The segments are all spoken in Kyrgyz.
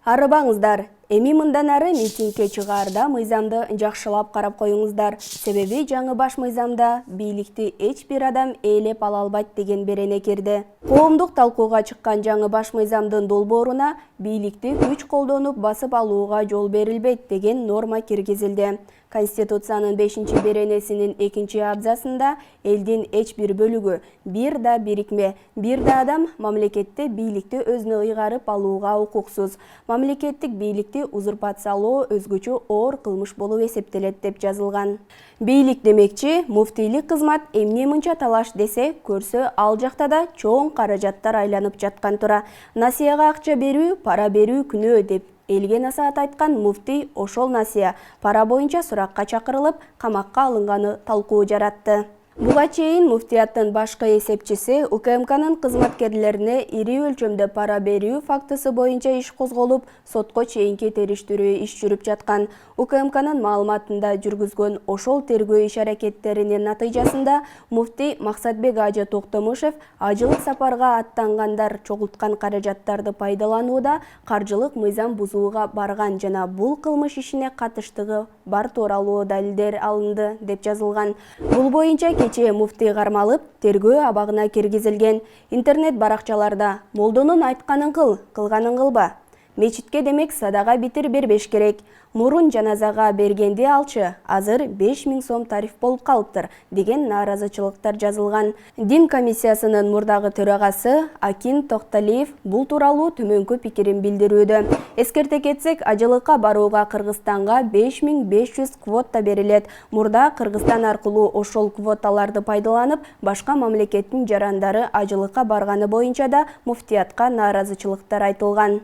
Арыбаңыздар, эми мындан ары митингке чыгаарда мыйзамды жакшылап карап коюңуздар. Себеби жаңы баш мыйзамда бийликти эч бир адам ээлеп ала албайт деген берене кирди. Коомдук талкууга чыккан жаңы баш мыйзамдын долбооруна бийликти күч колдонуп басып алууга жол берилбейт деген норма киргизилди. Конституциянын 5-беренесинин 2-абзасында элдин эч бир бөлүгү, бир да бирикме, бир да адам мамлекетте бийликти өзүнө ыйгарып алууга укуксуз. Мамлекеттик бийликти узурпациялоо өзгөчө оор кылмыш болуп эсептелет деп жазылган. Бийлик демекчи, муфтийлик кызмат эмне мынча талаш десе, көрсө ал жакта да чоң каражаттар айланып жаткан тура. Насыяга акча берүү, пара берүү күнөө деп элге насаат айткан муфтий ошол насыя пара боюнча суракка чакырылып, камакка алынганы талкуу жаратты. Буга чейин муфтияттын башкы эсепчиси УКМКнын кызматкерлерине ири өлчөмдө пара берүү фактысы боюнча иш козголуп, сотко чейинки териштирүү иш жүрүп жаткан. УКМКнын маалыматында жүргүзгөн ошол тергөө иш-аракеттеринин натыйжасында муфтий Максатбек Ажы Токтомушев ажылык сапарга аттангандар чогулткан каражаттарды пайдаланууда каржылык мыйзам бузууга барган жана бул кылмыш ишине катыштыгы бар тууралуу далилдер алынды деп жазылган. Бул боюнча кечээ муфтий кармалып, тергөө абагына киргизилген. Интернет баракчаларда молдонун айтканын кыл, кылганын кылба. Мечитке демек садага битир бербеш керек. Мурун жаназага бергенди алчы, азыр 5000 сом тариф болуп калыптыр деген нааразычылыктар жазылган. Дин комиссиясынын мурдагы төрагасы Акин Токталиев бул тууралуу төмөнкү пикирин билдирүүдө. Эскерте кетсек, ажылыкка барууга Кыргызстанга 5500 квота берилет. Мурда Кыргызстан аркылуу ошол квоталарды пайдаланып, башка мамлекеттин жарандары ажылыкка барганы боюнча да муфтиятка нааразычылыктар айтылган.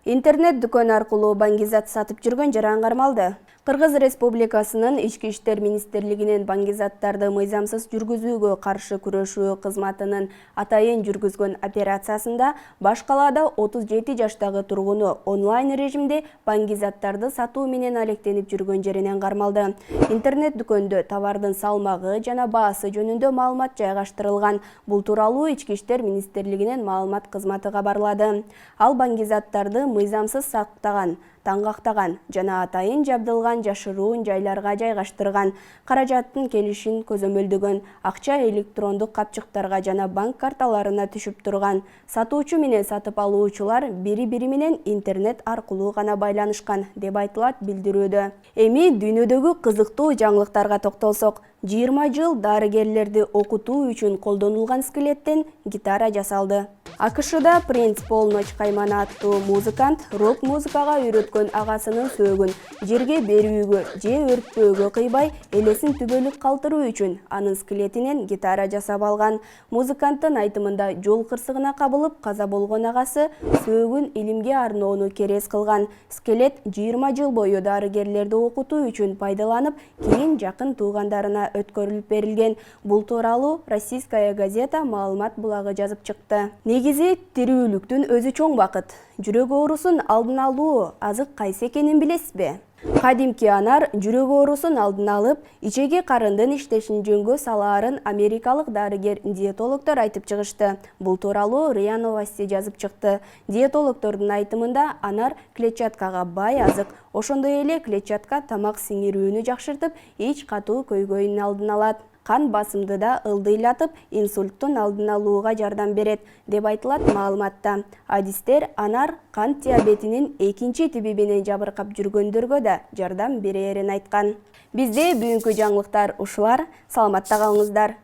Интернет дүкөн аркылуу баңгизат сатып жүргөн жаран кармалды. Кыргыз Республикасынын Ички иштер министрлигинин баңгизаттарды мыйзамсыз жүргүзүүгө каршы күрөшүү кызматынын атайын жүргүзгөн операциясында Баш калаада 37 жаштагы тургуну онлайн режимде баңгизаттарды сатуу менен алектенип жүргөн жеринен кармалды. Интернет дүкөндө товардын салмагы жана баасы жөнүндө маалымат жайгаштырылган. Бул тууралуу Ички иштер министрлигинин маалымат кызматы кабарлады. Ал баңгизаттарды мыйзамсыз сактаган, таңгактаган жана атайын жабдылган жашыруун жайларга жайгаштырган, каражаттын келишин көзөмөлдөгөн, акча электрондук капчыктарга жана банк карталарына түшүп турган. Сатуучу менен сатып алуучулар бири-бири менен интернет аркылуу гана байланышкан деп айтылат билдирүүдө. Эми дүйнөдөгү кызыктуу жаңылыктарга токтолсок, 20 жыл дарыгерлерди окутуу үчүн колдонулган скелеттен гитара жасалды. АКШда Принц Пол Ночкайман аттуу музыкант рок-музыкага үйрөткөн агасынын сөөгүн жерге берүүгө же өртпөөгө кыйбай, элесин түбөлүк калтыруу үчүн анын скелетинен гитара жасап алган. Музыканттын айтымында жол кырсыгына кабылып каза болгон агасы сөөгүн илимге арноону керес кылган. Скелет 20 жыл бою дарыгерлерди окутуу үчүн пайдаланып, кийин жакын туугандарына өткөрүлүп берилген. Бул тууралуу Российская газета маалымат булагы жазып чыкты. Негизи тирүүлүктүн өзү чоң бакыт. Жүрөк оорусун алдын алуу азык кайсы экенин билесизби? Кадимки анар жүрөк оорусун алдын алып, ичеги карындын иштешин жөнгө салаарын америкалык дарыгер-диетологдор айтып чыгышты. Бул тууралуу РИА Новости жазып чыкты. Диетологдордун айтымында анар клетчаткага бай азык, ошондой эле клетчатка тамак сиңирүүнү жакшыртып, ич катуу көйгөйүн алдын алат. Кан басымды да ылдыйлатып, инсульттун алдын алууга жардам берет деп айтылат маалыматта. Адистер анар кант диабетинин 2-тиби менен жабыркап жүргөндөргө да жардам берерин айткан. Бизде бүгүнкү жаңылыктар ушулар. Саламатта калыңыздар.